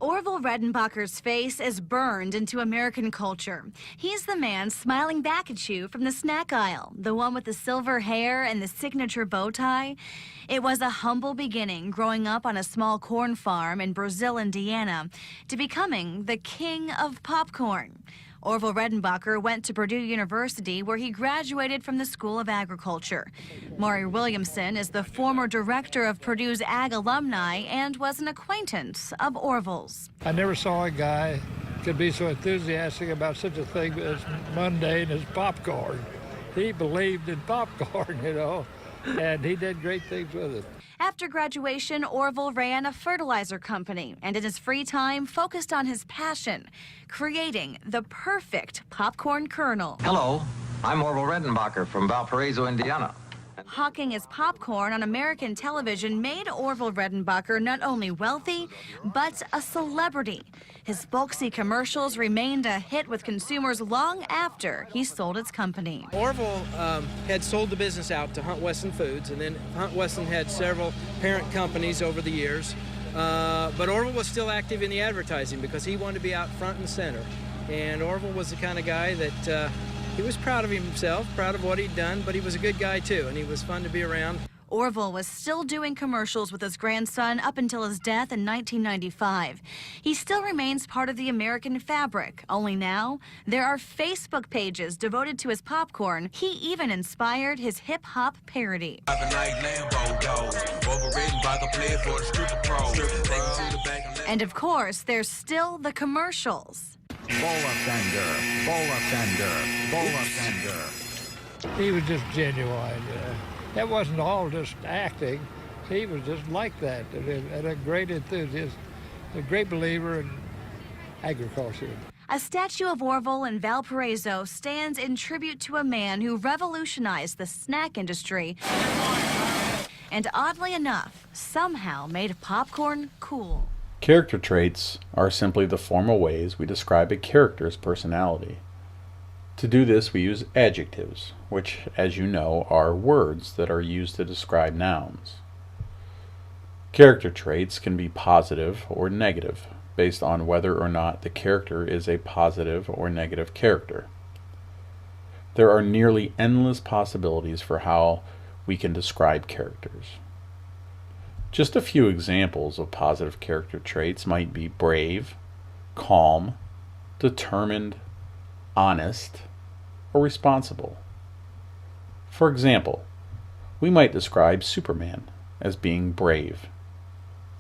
Orville Redenbacher's face is burned into American culture. He's the man smiling back at you from the snack aisle, the one with the silver hair and the signature bow tie. It was a humble beginning growing up on a small corn farm in Brazil, Indiana, to becoming the king of popcorn. Orville Redenbacher went to Purdue University, where he graduated from the School of Agriculture. Maury Williamson is the former director of Purdue's Ag alumni and was an acquaintance of Orville's. I never saw a guy could be so enthusiastic about such a thing as mundane as popcorn. He believed in popcorn, and he did great things with it. After graduation, Orville ran a fertilizer company and in his free time focused on his passion, creating the perfect popcorn kernel. Hello, I'm Orville Redenbacher from Valparaiso, Indiana. Hawking his popcorn on American television made Orville Redenbacher not only wealthy, but a celebrity. His folksy commercials remained a hit with consumers long after he sold his company. Orville had sold the business out to Hunt Wesson Foods, and then Hunt Wesson had several parent companies over the years. But Orville was still active in the advertising because he wanted to be out front and center. And Orville was the kind of guy that he was proud of himself, proud of what he'd done, but he was a good guy too, and he was fun to be around. Orville was still doing commercials with his grandson up until his death in 1995. He still remains part of the American fabric, only now there are Facebook pages devoted to his popcorn. He even inspired his hip-hop parody. And of course, there's still the commercials. He was just genuine. That wasn't all just acting. He was just like that, and a great enthusiast, a great believer in agriculture. A statue of Orville in Valparaiso stands in tribute to a man who revolutionized the snack industry and, oddly enough, somehow made popcorn cool. Character traits are simply the formal ways we describe a character's personality. To do this, we use adjectives, which, as you know, are words that are used to describe nouns. Character traits can be positive or negative, based on whether or not the character is a positive or negative character. There are nearly endless possibilities for how we can describe characters. Just a few examples of positive character traits might be brave, calm, determined, honest, or responsible. For example, we might describe Superman as being brave.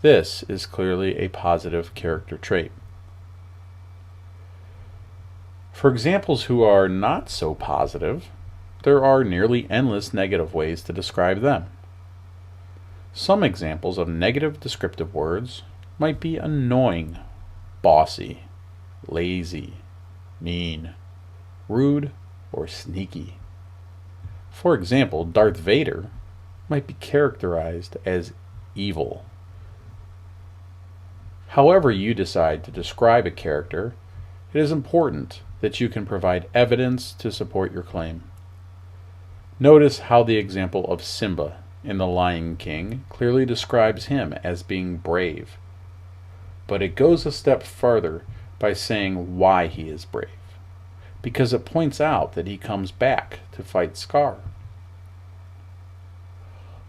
This is clearly a positive character trait. For examples who are not so positive, there are nearly endless negative ways to describe them. Some examples of negative descriptive words might be annoying, bossy, lazy, mean, rude, or sneaky. For example, Darth Vader might be characterized as evil. However you decide to describe a character, it is important that you can provide evidence to support your claim. Notice how the example of Simba in The Lion King clearly describes him as being brave, but it goes a step further by saying why he is brave, because it points out that he comes back to fight Scar.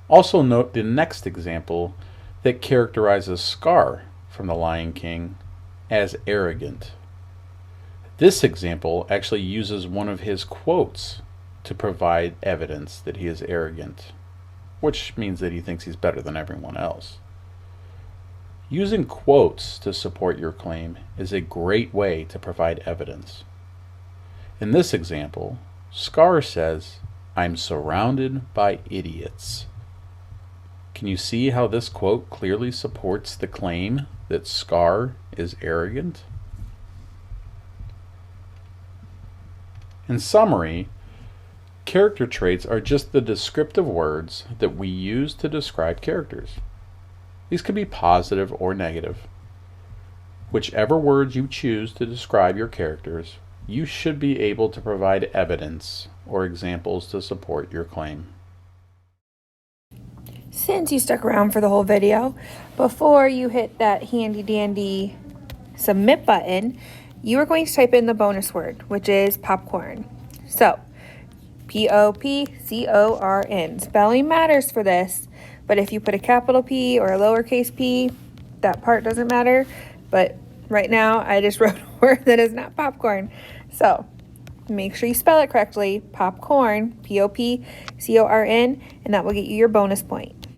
Also note the next example that characterizes Scar from The Lion King as arrogant. This example actually uses one of his quotes to provide evidence that he is arrogant, which means that he thinks he's better than everyone else. Using quotes to support your claim is a great way to provide evidence. In this example, Scar says, "I'm surrounded by idiots." Can you see how this quote clearly supports the claim that Scar is arrogant? In summary, character traits are just the descriptive words that we use to describe characters. These can be positive or negative. Whichever words you choose to describe your characters, you should be able to provide evidence or examples to support your claim. Since you stuck around for the whole video, before you hit that handy dandy submit button, you are going to type in the bonus word, which is popcorn. So, Popcorn. Spelling matters for this, but if you put a capital P or a lowercase p, that part doesn't matter. But right now, I just wrote a word that is not popcorn. So, make sure you spell it correctly, popcorn, Popcorn, and that will get you your bonus point.